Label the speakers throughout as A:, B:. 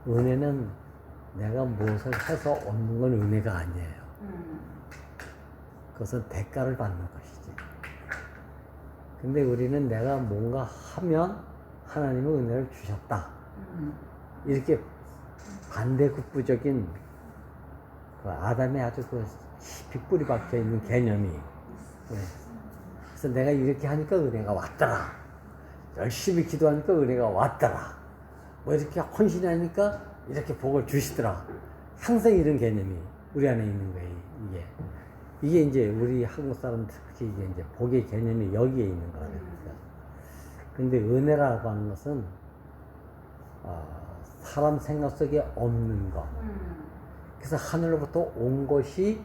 A: 은혜는 내가 무엇을 해서 얻는 건 은혜가 아니에요. 그것은 대가를 받는 것이지. 근데 우리는 내가 뭔가 하면 하나님은 은혜를 주셨다. 이렇게 반대급부적인 그 아담의 아주 그 깊이 뿌리 박혀 있는 개념이. 그래서 내가 이렇게 하니까 은혜가 왔더라. 열심히 기도하니까 은혜가 왔더라. 뭐 이렇게 헌신하니까 이렇게 복을 주시더라. 항상 이런 개념이 우리 안에 있는 거예요. 이게 이제 우리 한국 사람 특히 이제 복의 개념이 여기에 있는 거라는 거죠. 근데 은혜라고 하는 것은 사람 생각 속에 없는 것. 그래서 하늘로부터 온 것이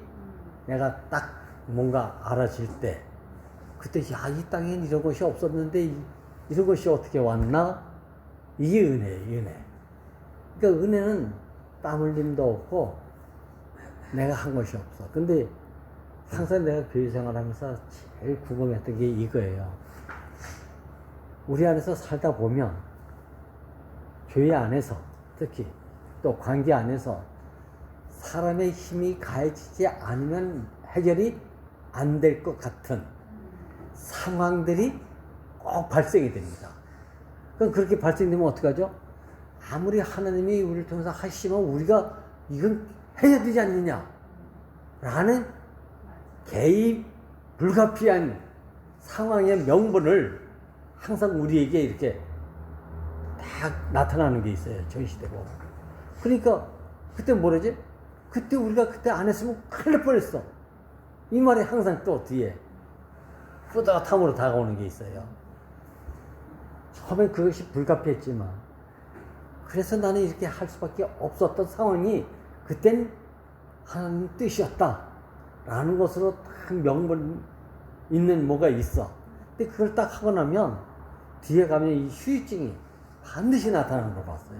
A: 내가 딱 뭔가 알아질 때, 그때 야, 이 땅엔 이런 것이 없었는데 이런 것이 어떻게 왔나? 이게 은혜예요, 은혜. 그러니까 은혜는 땀 흘림도 없고 내가 한 것이 없어. 근데 항상 내가 교회 생활하면서 제일 궁금했던 게 이거예요. 우리 안에서 살다 보면 교회 안에서 특히 또 관계 안에서 사람의 힘이 가해지지 않으면 해결이 안 될 것 같은 상황들이 꼭 발생이 됩니다. 그럼 그렇게 발생되면 어떡하죠? 아무리 하나님이 우리를 통해서 하시면 우리가 이건 해야 되지 않느냐 라는 개입 불가피한 상황의 명분을 항상 우리에게 이렇게 딱 나타나는 게 있어요. 전시되고. 그러니까 그때 뭐라지? 그때 우리가 그때 안 했으면 큰일 날 뻔했어. 이 말이 항상 또 뒤에 뿌듯함으로 다가오는 게 있어요. 처음엔 그것이 불가피했지만 그래서 나는 이렇게 할 수밖에 없었던 상황이 그땐 하나님 뜻이었다 라는 것으로 딱 명분 있는 뭐가 있어. 근데 그걸 딱 하고 나면 뒤에 가면 이 후유증이 반드시 나타나는 걸 봤어요.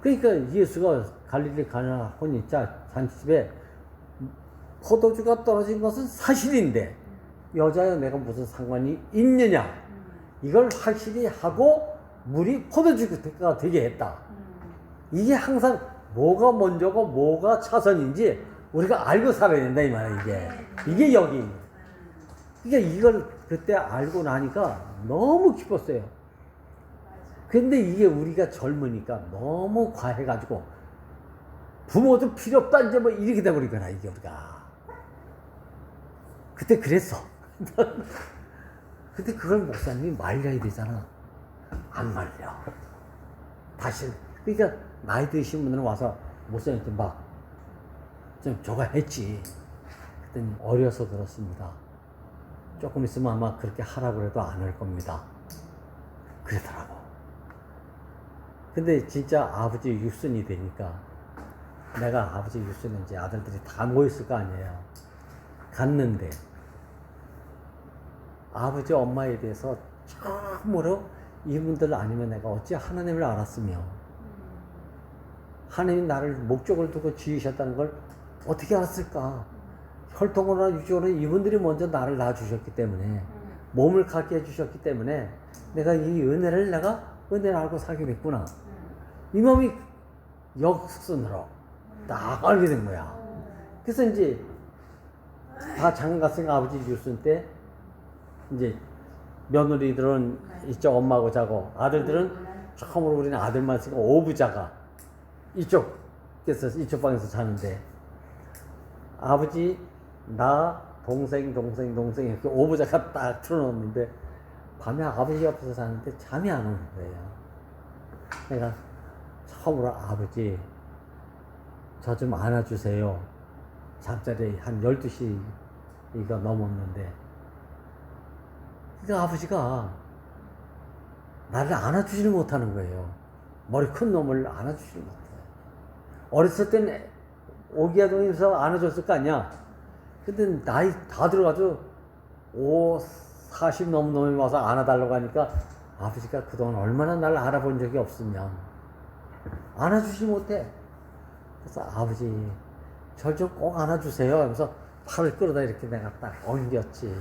A: 그러니까 예수가 갈릴리 가나 혼인자 잔치집에 포도주가 떨어진 것은 사실인데 여자여 내가 무슨 상관이 있느냐, 이걸 확실히 하고 물이 포도주가 되게 했다. 이게 항상 뭐가 먼저고 뭐가 차선인지 우리가 알고 살아야 된다 이 말이야. 이게 여기. 그러니까 이걸 그때 알고 나니까 너무 기뻤어요. 근데 이게 우리가 젊으니까 너무 과해가지고 부모도 필요 없다 이제 뭐 이렇게 돼버리거나 이게 우리가. 그때 그랬어. 근데 그걸 목사님이 말려야 되잖아. 안 말려. 다시. 그러니까 나이 드신 분들은 와서 목사님한테 막 좀 저거 했지. 그때는 어려서 그렇습니다. 조금 있으면 아마 그렇게 하라고 해도 안 할 겁니다. 그러더라고. 근데 진짜 아버지 육순이 되니까 내가 아버지 육순인지 아들들이 다 모였을 거 아니에요. 갔는데 아버지 엄마에 대해서 참으로 이분들 아니면 내가 어찌 하나님을 알았으며 하나님이 나를 목적을 두고 지으셨다는 걸 어떻게 알았을까? 혈통으로나 유전으로 이분들이 먼저 나를 낳아주셨기 때문에 몸을 갖게 해주셨기 때문에 내가 이 은혜를 알고 살게 됐구나. 이 마음이 역순으로 딱 알게 된 거야. 그래서 이제 다 장가 갔으니까 아버지 육순 때 이제 며느리들은 이쪽 엄마하고 자고 아들들은 처음으로 우리는 아들만 있으니까 오부자가 이쪽 방에서 자는데 아버지 나 동생 이렇게 오부자가 딱 틀어놓는데 밤에 아버지 옆에서 자는데 잠이 안 오는 거예요. 내가 처음으로 아버지 저 좀 안아주세요. 잠자리 한 12시가 넘었는데 그러니까 아버지가 나를 안아주지를 못하는 거예요. 머리 큰 놈을 안아주지를 못해요. 어렸을 때는 오기야동에서 안아줬을 거 아니야. 근데 나이 다 들어가지고 40 넘은 놈이 와서 안아달라고 하니까 아버지가 그동안 얼마나 나를 알아본 적이 없으면 안아주지 못해. 그래서 아버지 저 좀 꼭 안아주세요 하면서 팔을 끌어다 이렇게 내가 딱 엉겼지.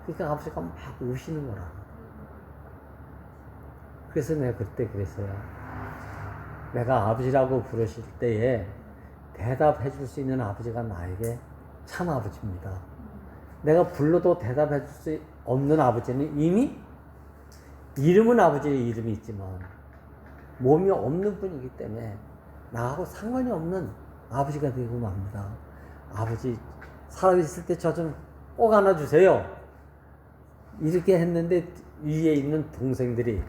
A: 그러니까 아버지가 막 우시는 거라. 그래서 내가 그때 그랬어요. 내가 아버지라고 부르실 때에 대답해 줄 수 있는 아버지가 나에게 참 아버지입니다. 내가 불러도 대답해 줄 수 없는 아버지는 이미 이름은 아버지의 이름이 있지만 몸이 없는 분이기 때문에 나하고 상관이 없는 아버지가 되고 맙니다. 아버지 살아있을 때 저 좀 꼭 안아주세요. 이렇게 했는데 위에 있는 동생들이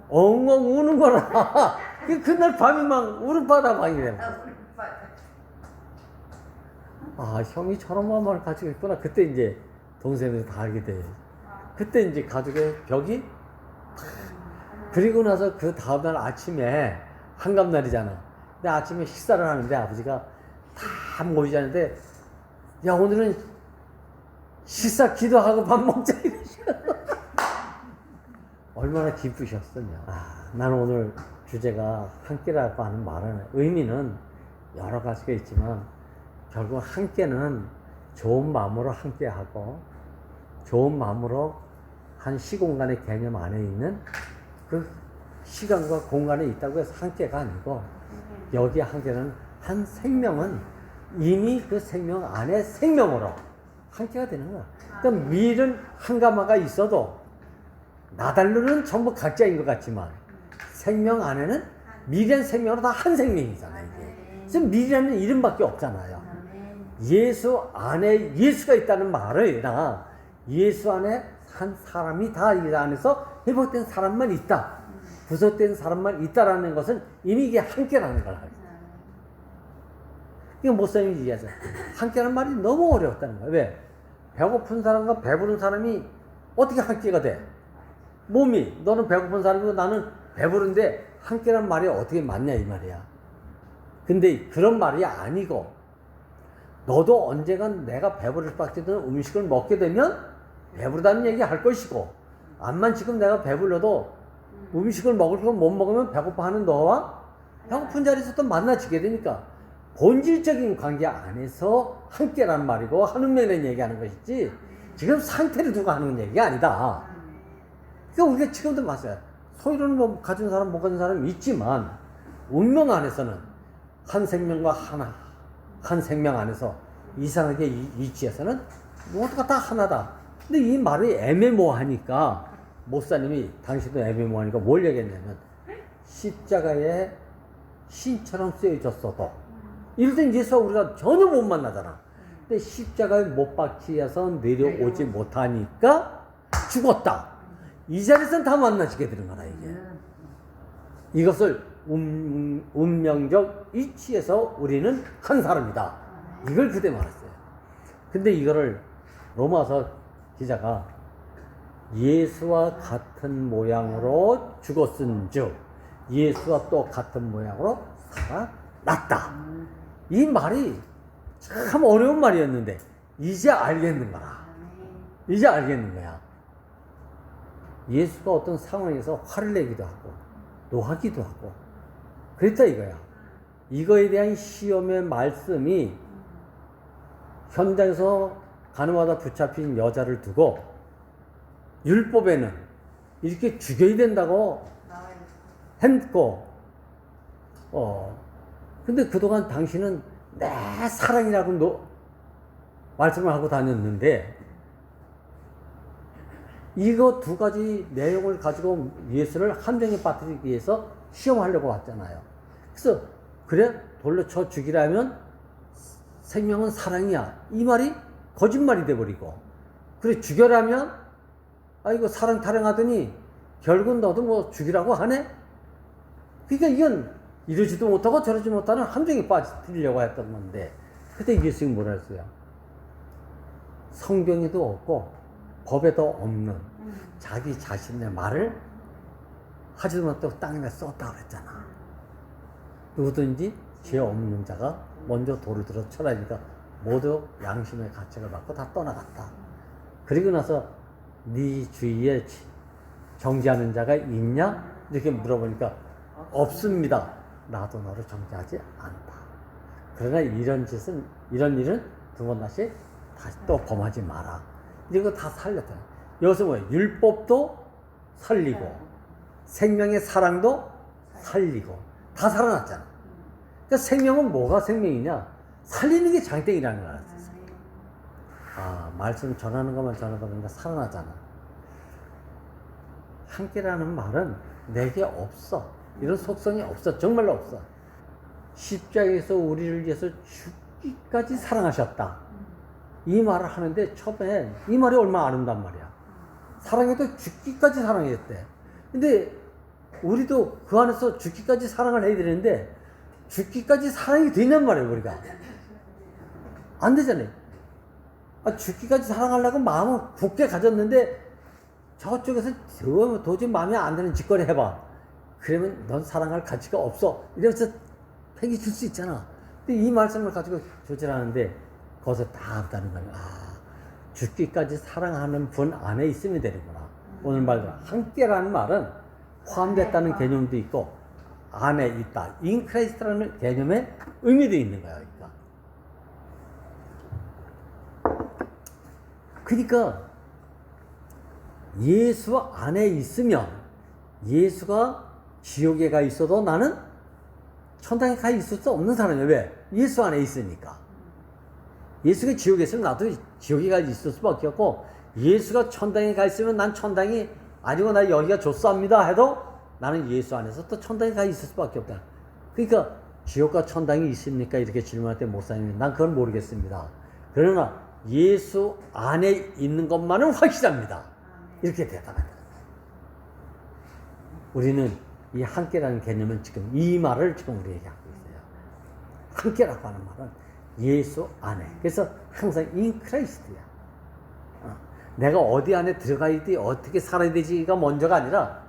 A: 엉엉 우는 거라. 그날 밤이 막 울음바다방이 되는 거야. 아, 형이 저런 마음을 가지고 있구나. 그때 이제 동생들이 다 알게 돼. 그때 이제 가족의 벽이 그리고 나서 그 다음날 아침에 한갑날이잖아. 근데 아침에 식사를 하는데 아버지가 다 모이자는데 야, 오늘은 식사 기도하고 밥 먹자 이러셔. 얼마나 기쁘셨으냐. 나는 오늘 주제가 함께라고 하는 말은 의미는 여러 가지가 있지만 결국 함께는 좋은 마음으로 함께하고 좋은 마음으로 한 시공간의 개념 안에 있는 그 시간과 공간에 있다고 해서 함께가 아니고 여기 함께는 한 생명은 이미 그 생명 안에 생명으로 함께가 되는 거야. 그러니까 밀은 한 가마가 있어도 나달루는 전부 각자인 것 같지만 생명 안에는 밀이란 생명으로 다 한 생명이잖아요. 이게. 그래서 밀이라는 이름밖에 없잖아요. 예수 안에 예수가 있다는 말을 예수 안에 한 사람이 다 이 안에서 회복된 사람만 있다. 구속된 사람만 있다라는 것은 이미 이게 함께라는 걸 알죠. 이거 목사님이 얘기하죠. 함께라는 말이 너무 어려웠다는 거예요. 왜? 배고픈 사람과 배부른 사람이 어떻게 함께가 돼? 몸이 너는 배고픈 사람이고 나는 배부른데 함께라는 말이 어떻게 맞냐 이 말이야. 근데 그런 말이 아니고 너도 언젠간 내가 배부를 수밖에 없는 음식을 먹게 되면 배부르다는 얘기 할 것이고 암만 지금 내가 배불러도 음식을 먹을 걸 못 먹으면 배고파하는 너와 배고픈 자리에서 또 만나지게 되니까 본질적인 관계 안에서 함께라는 말이고 하는 면에 얘기하는 것이지 지금 상태를 두고 하는 얘기가 아니다. 그러니까 우리가 지금도 맞아요. 소유를 뭐 가진 사람 못 가진 사람이 있지만 운명 안에서는 한 생명과 한 생명 안에서 이상하게 위치에서는 모두가 다 하나다. 근데 이 말이 애매모호하니까 목사님이 당신도 애매모호하니까 뭘 얘기했냐면 십자가에 신처럼 쓰여졌어도 이럴 땐 예수와 우리가 전혀 못 만나잖아. 근데 십자가에 못 박히어서 내려오지 못하니까 죽었다. 이 자리에서는 다 만나지게 되는 거다 이게. 이것을 운명적 이치에서 우리는 한 사람이다. 이걸 그때 말했어요. 근데 이거를 로마서 기자가 예수와 같은 모양으로 죽었은즉 예수와 또 같은 모양으로 살아났다. 이 말이 참 어려운 말이었는데 이제 알겠는 거야. 이제 알겠는 거야. 예수가 어떤 상황에서 화를 내기도 하고 노하기도 하고 그랬다 이거야. 이거에 대한 시험의 말씀이 현장에서 가늠하다 붙잡힌 여자를 두고 율법에는 이렇게 죽여야 된다고 했고 근데 그동안 당신은 내 사랑이라고 말씀을 하고 다녔는데 이거 두 가지 내용을 가지고 예수를 함정에 빠뜨리기 위해서 시험하려고 왔잖아요. 그래서 그래 돌려쳐 죽이라면 생명은 사랑이야. 이 말이 거짓말이 돼버리고 그래 죽여라면 이거 사랑 타령하더니 결국 너도 뭐 죽이라고 하네? 그러니까 이건 이러지도 못하고 저러지 못하는 함정에 빠뜨리려고 했던 건데 그때 예수님이 뭐라 했어요? 성경에도 없고 법에도 없는 자기 자신의 말을 하지도 못하고 땅에 쏟다 그랬잖아. 누구든지 죄 없는 자가 먼저 돌을 들어 쳐라니까 모두 양심의 가책을 받고 다 떠나갔다. 그리고 나서 네 주위에 정죄하는 자가 있냐? 이렇게 물어보니까 없습니다. 나도 너를 정죄하지 않다. 그러나 이런 일은 두 번 다시 또 범하지 마라. 이거 다 살렸다. 여기서 뭐예요? 율법도 살리고 생명의 사랑도 살리고 다 살아났잖아. 그러니까 생명은 뭐가 생명이냐? 살리는 게 장땡이라는 걸 알았어. 아, 말씀 전하는 것만 전하다 보니까 살아나잖아. 함께라는 말은 내게 없어. 이런 속성이 없어. 정말로 없어. 십자가에서 우리를 위해서 죽기까지 사랑하셨다. 이 말을 하는데 처음에 이 말이 얼마나 아름다운 말이야. 사랑해도 죽기까지 사랑했대. 근데 우리도 그 안에서 죽기까지 사랑을 해야 되는데 죽기까지 사랑이 되냔 말이에요. 우리가 안 되잖아요. 아, 죽기까지 사랑하려고 마음을 굳게 가졌는데 저쪽에서 도저히 마음에 안 드는 짓거리 해봐. 그러면 넌 사랑할 가치가 없어. 이러면서 팽이 줄 수 있잖아. 근데 이 말씀을 가지고 조절하는데 거기서 다 없다는 거야. 아, 죽기까지 사랑하는 분 안에 있으면 되는구나. 오늘 말대로 함께라는 말은 포함됐다는 개념도 있고 안에 있다. 인크라이스트라는 개념의 의미도 있는 거야. 그러니까 예수 안에 있으면 예수가 지옥에 가 있어도 나는 천당에 가 있을 수 없는 사람이야. 왜? 예수 안에 있으니까. 예수가 지옥에 있으면 나도 지옥에 가 있을 수밖에 없고 예수가 천당에 가 있으면 난 천당이 아니고 나 여기가 좋사합니다 해도 나는 예수 안에서 또 천당에 가 있을 수밖에 없다. 그러니까 지옥과 천당이 있습니까? 이렇게 질문할 때 목사님이 난 그건 모르겠습니다. 그러나 예수 안에 있는 것만은 확실합니다. 이렇게 대답한다. 우리는 이 함께라는 개념은 지금 이 말을 지금 우리에게 하고 있어요. 함께라고 하는 말은 예수 안에. 그래서 항상 in Christ야. 내가 어디 안에 들어가야 돼, 어떻게 살아야 되지가 먼저가 아니라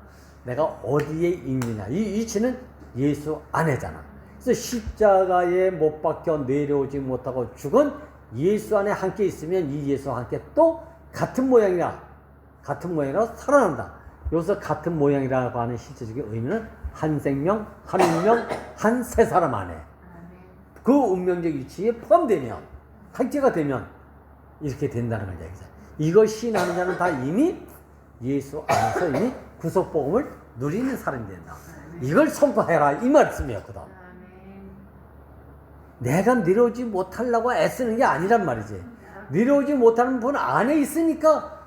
A: 내가 어디에 있느냐. 이 위치는 예수 안에잖아. 그래서 십자가에 못 박혀 내려오지 못하고 죽은 예수 안에 함께 있으면 이 예수와 함께 또 같은 모양이라 살아난다. 여기서 같은 모양이라고 하는 실제적인 의미는 한 생명, 한 운명, 한 세 사람 안에 그 운명적 위치에 포함되면 함께가 되면 이렇게 된다는 걸 얘기죠. 이걸 시인하는 자는 다 이미 예수 안에서 이미 구속복음을 누리는 사람이 된다. 이걸 선포해라 이 말씀이었거든. 내가 내려오지 못하려고 애쓰는 게 아니란 말이지. 내려오지 못하는 분 안에 있으니까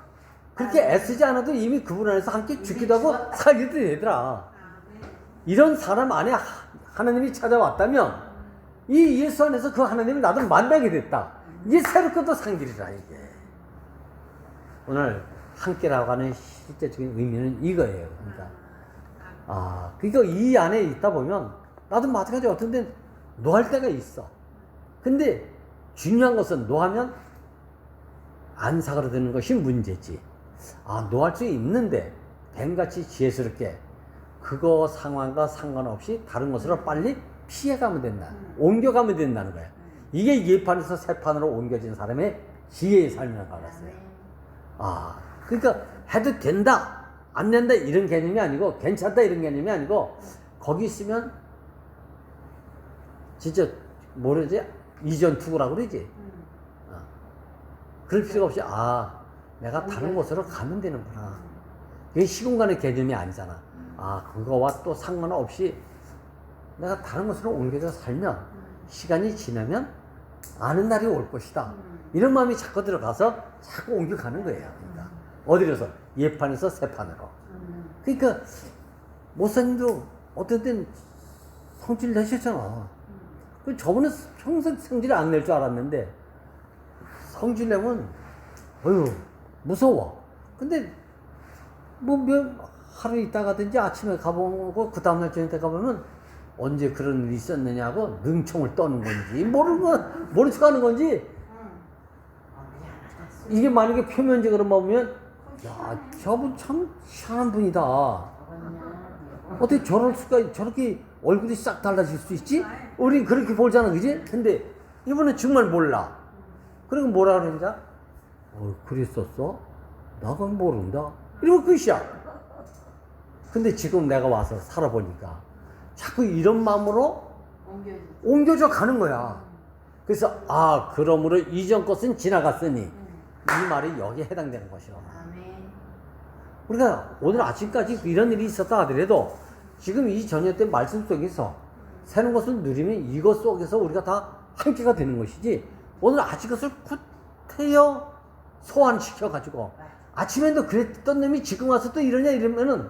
A: 그렇게 애쓰지 않아도 이미 그분 안에서 함께 죽기도 하고 살기도 되더라. 이런 사람 안에 하나님이 찾아왔다면 이 예수 안에서 그 하나님을 나도 만나게 됐다. 이게 새롭게 또 상길이라 이게. 오늘 함께라고 하는 실제적인 의미는 이거예요. 그러니까 이 안에 있다 보면 나도 마찬가지 어떤 데는 노할 때가 있어. 근데 중요한 것은 노하면 안 사그러드는 것이 문제지. 노할 수 있는데 뱀같이 지혜스럽게 그거 상황과 상관없이 다른 것으로 빨리 피해가면 된다. 옮겨가면 된다는 거야. 이게 예판에서 새판으로 옮겨진 사람의 지혜의 삶이라고 알았어요. 그러니까 해도 된다, 안 된다 이런 개념이 아니고 괜찮다 이런 개념이 아니고 거기 있으면 진짜 뭐라지? 이전 투구라고 그러지. 그럴 필요가 없이 내가 다른 곳으로 가면 되는구나. 이게 시공간의 개념이 아니잖아. 그거와 또 상관없이 내가 다른 곳으로 옮겨서 살면 시간이 지나면 아는 날이 올 것이다. 이런 마음이 자꾸 들어가서 자꾸 옮겨가는 거예요. 그러니까 어디로서? 예판에서 새판으로. 그러니까 목사님도 어떤 때는 성질 내셨잖아. 저번에 평생 성질 안 낼 줄 알았는데 성질 내면 무서워. 근데 하루 있다가든지 아침에 가보고 그 다음날 저녁 때 가보면 언제 그런 일이 있었느냐고 능청을 떠는 건지 모른 척 하는 건지 이게 만약에 표면적으로 보면 저분 참 희한한 분이다. 어떻게 저렇게 얼굴이 싹 달라질 수 있지? 우린 그렇게 보잖아, 그지? 근데 이분은 정말 몰라. 그리고 뭐라 그러냐? 그랬었어? 나 그건 모른다. 이러면 끝이야. 근데 지금 내가 와서 살아보니까 자꾸 이런 마음으로 옮겨져 가는 거야. 그래서 그러므로 이전 것은 지나갔으니 이 말이 여기에 해당되는 것이야. 우리가 오늘 아침까지 이런 일이 있었다 하더라도 지금 이 저녁 때 말씀 속에서 새는 것을 누리면 이것 속에서 우리가 다 함께가 되는 것이지, 오늘 아직 것을 구태여 소환시켜가지고 아침에도 그랬던 놈이 지금 와서 또 이러냐 이러면은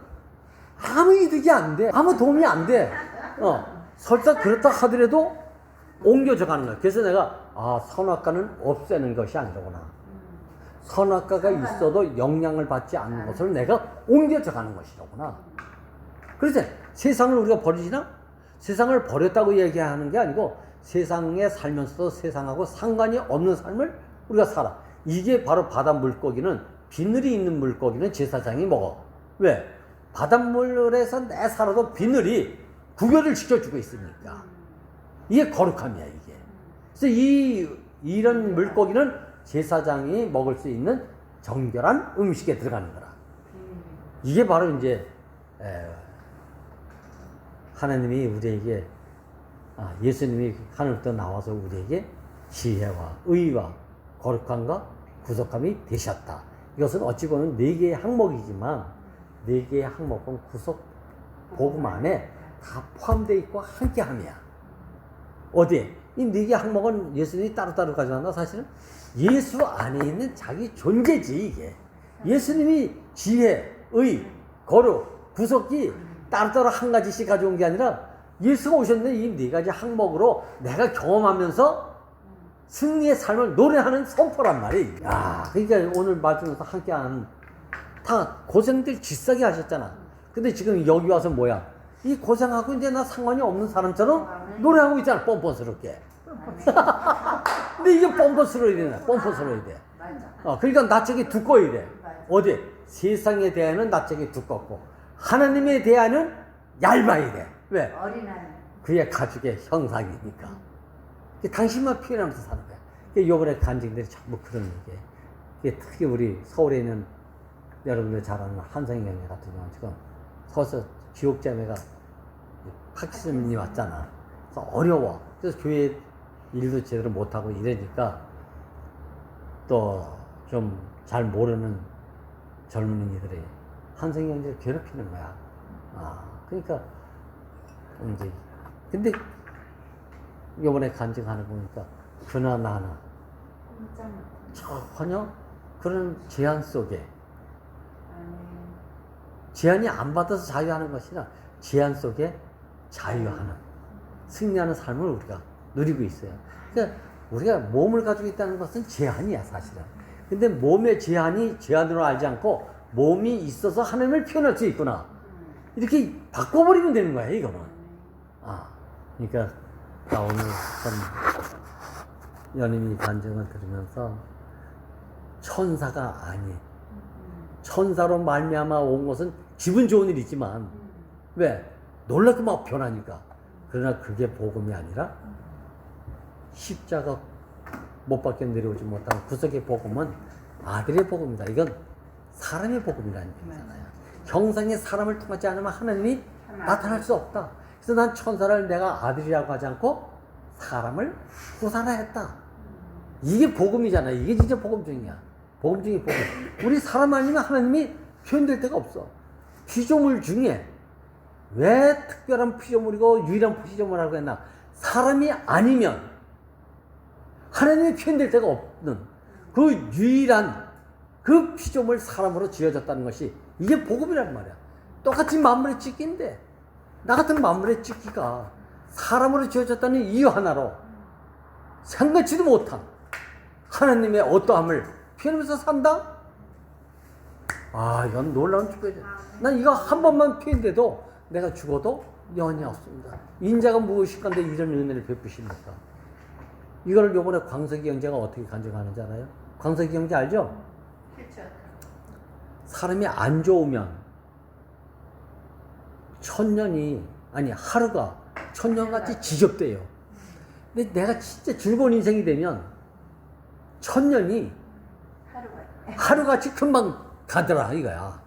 A: 아무 이득이 안 돼. 아무 도움이 안 돼. 설사 그렇다 하더라도 옮겨져 가는 거야. 그래서 내가, 선악과는 없애는 것이 아니라구나. 선악과가 있어도 영향을 받지 않는 것을 내가 옮겨져 가는 것이라구나. 그래서 세상을 우리가 버리지나? 세상을 버렸다고 얘기하는 게 아니고 세상에 살면서도 세상하고 상관이 없는 삶을 우리가 살아. 이게 바로 바다 물고기는, 비늘이 있는 물고기는 제사장이 먹어. 왜? 바닷물에서 내 살아도 비늘이 구별을 지켜주고 있으니까. 이게 거룩함이야, 이게. 그래서 이런 물고기는 제사장이 먹을 수 있는 정결한 음식에 들어가는 거라. 이게 바로 이제 하나님이 우리에게, 예수님이 하늘부터 나와서 우리에게 지혜와 의와 거룩함과 구속함이 되셨다. 이것은 어찌 보면 4개의 항목이지만 4개의 항목은 구속 복음 안에 다 포함되어 있고 함께함이야. 어디에? 이 4개의 항목은 예수님이 따로따로 가져왔나? 사실은 예수 안에 있는 자기 존재지, 이게. 예수님이 지혜, 의, 거룩, 구속이 따로따로 한 가지씩 가져온 게 아니라 예수가 오셨는데 이 4가지 항목으로 내가 경험하면서 승리의 삶을 노래하는 선포란 말이에요. 야, 그러니까 오늘 말씀에서 함께하는 다 고생들 쥐싸게 하셨잖아. 근데 지금 여기 와서 뭐야? 이 고생하고 이제 나 상관이 없는 사람처럼 노래하고 있잖아, 뻔뻔스럽게. 근데 이게 뻔뻔스러워야 되나? 뻔뻔스러워야 돼. 그러니까 낯짝이 두꺼워야 돼. 어디? 세상에 대하여는 낯짝이 두껍고 하나님에 대하여는 얇아야 돼. 왜? 그의 가죽의 형상이니까. 당신만 표현하면서 사는 거야. 요번에 간증들이 전부 그런 얘기예요. 특히 우리 서울에 있는 여러분들 잘 아는 한성희 형님 같은 경우는 지금 서서 지옥자매가 파키스탄이 왔잖아. 그래서 어려워. 그래서 교회 일도 제대로 못하고 이러니까 또 좀 잘 모르는 젊은이들이 한성희 형님을 괴롭히는 거야. 그러니까 이제 근데 요번에 간증하는 거 보니까 그나나나 전혀 그런 제한 속에 제한이 안 받아서 자유하는 것이 아니라 제한 속에 자유하는 승리하는 삶을 우리가 누리고 있어요. 그러니까 우리가 몸을 가지고 있다는 것은 제한이야, 사실은. 근데 몸의 제한이 제한으로 알지 않고 몸이 있어서 하나님을 표현할 수 있구나, 이렇게 바꿔버리면 되는 거야, 이거는. 그러니까 오늘 연인이 간증을 들으면서 천사가 아닌, 천사로 말미암아 온 것은 기분 좋은 일이지만 왜? 놀랍게 막 변하니까. 그러나 그게 복음이 아니라 십자가 못 박혀 내려오지 못한 구속의 복음은 아들의 복음이다. 이건 사람의 복음이라는 얘기잖아요. 형상의 사람을 통하지 않으면 하나님이 나타날 수 없다. 그래서 난 천사를 내가 아들이라고 하지 않고 사람을 구사라 했다. 이게 복음이잖아요. 이게 진짜 복음 중이야. 복음 중에 복음. 우리 사람 아니면 하나님이 표현될 데가 없어. 피조물 중에 왜 특별한 피조물이고 유일한 피조물이라고 했나? 사람이 아니면 하나님이 표현될 데가 없는 그 유일한 그 피조물 사람으로 지어졌다는 것이 이게 복음이란 말이야. 똑같이 만물의 찍기인데 나 같은 만물의 찍기가 사람으로 지어졌다는 이유 하나로 생각지도 못한 하나님의 어떠함을 표현하면서 산다? 이건 놀라운 축복이죠. 난 이거 한 번만 표현돼도 내가 죽어도 영원히 없습니다. 인자가 무엇일까인데 이런 은혜를 베푸십니까? 이걸 요번에 광석이 형제가 어떻게 간증하는지 알아요? 광석이 형제 알죠?
B: 그렇죠.
A: 사람이 안 좋으면 하루가 천년같이 지겹대요. 근데 내가 진짜 즐거운 인생이 되면 천년이 하루같이 금방 가더라, 이거야.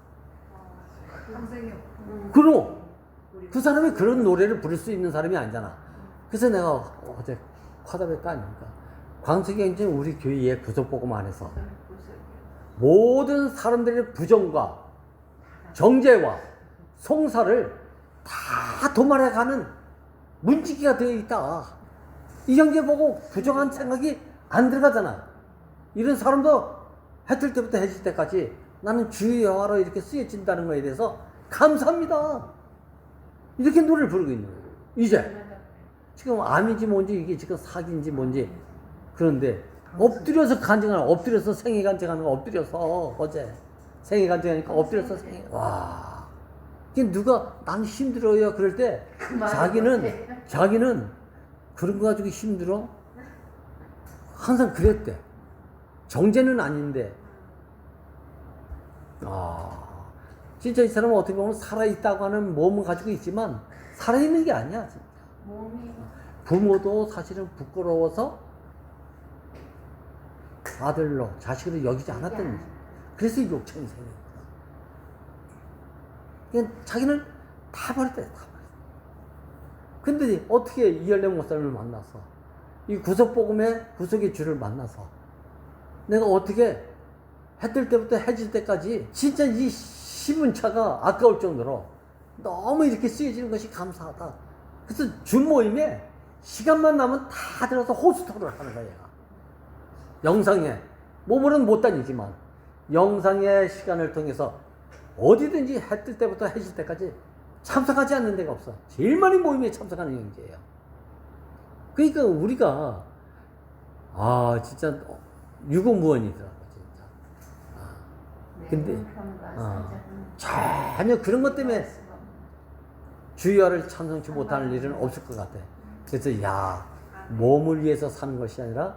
A: 그럼 그 사람이 그런 노래를 부를 수 있는 사람이 아니잖아. 그래서 내가 어제 화답했다 아닙니까? 광석이 형제는 우리 교회의 구속복음 안에서 모든 사람들의 부정과 정죄와 송사를 다 도말해가는 문지기가 되어 있다. 이 형제 보고 부정한 생각이 안 들어가잖아. 이런 사람도 해 뜰 때부터 해질 때까지 나는 주의 여호와로 이렇게 쓰여진다는 거에 대해서 감사합니다. 이렇게 노래를 부르고 있는 거예요. 이제 지금 암인지 뭔지 이게 지금 사기인지 뭔지 그런데 엎드려서 간증하는 엎드려서 생애 간증하는 거 엎드려서 어제 생애 간증하니까 엎드려서 생애 와 이게 누가 나는 힘들어요 그럴 때 자기는 그런 거 가지고 힘들어 항상 그랬대. 정죄는 아닌데 진짜 이 사람은 어떻게 보면 살아있다고 하는 몸을 가지고 있지만 살아있는 게 아니야. 진짜. 부모도 사실은 부끄러워서 아들로 자식으로 여기지 않았던 거지. 그래서 이 욕창이 생긴 거야. 그냥 자기는 다 버렸대. 다 버렸어. 근데 어떻게 이열레 목사님을 만나서 이 구속복음의 구속의 주를 만나서 내가 어떻게 해 뜰 때부터 해질 때까지 진짜 이 시분차가 아까울 정도로 너무 이렇게 쓰여지는 것이 감사하다. 그래서 준 모임에 시간만 나면 다 들어서 호스터를 하는 거야. 영상에 몸으로는 못 다니지만 영상의 시간을 통해서 어디든지 해 뜰 때부터 해질 때까지 참석하지 않는 데가 없어. 제일 많이 모임에 참석하는 형제예요. 그러니까 우리가 진짜 유고무원이더라고 진짜. 근데 전혀 그런 것 때문에 주여를 찬송치 못하는 일은 없을 것 같아. 그래서 몸을 위해서 사는 것이 아니라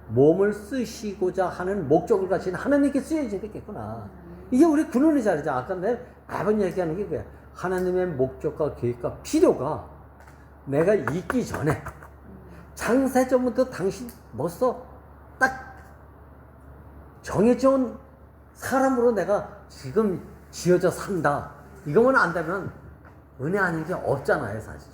A: 몸을 쓰시고자 하는 목적을 가진 하나님께 쓰여져야 되겠구나. 이게 우리 근원의 자리죠. 아까 내 아버님 얘기하는 게 그래. 하나님의 목적과 계획과 필요가 내가 있기 전에 장세 전부터 당신 벌써 딱 정해져 온 사람으로 내가 지금 지어져 산다. 이것만 안다면 은혜 아닌 게 없잖아요, 사실.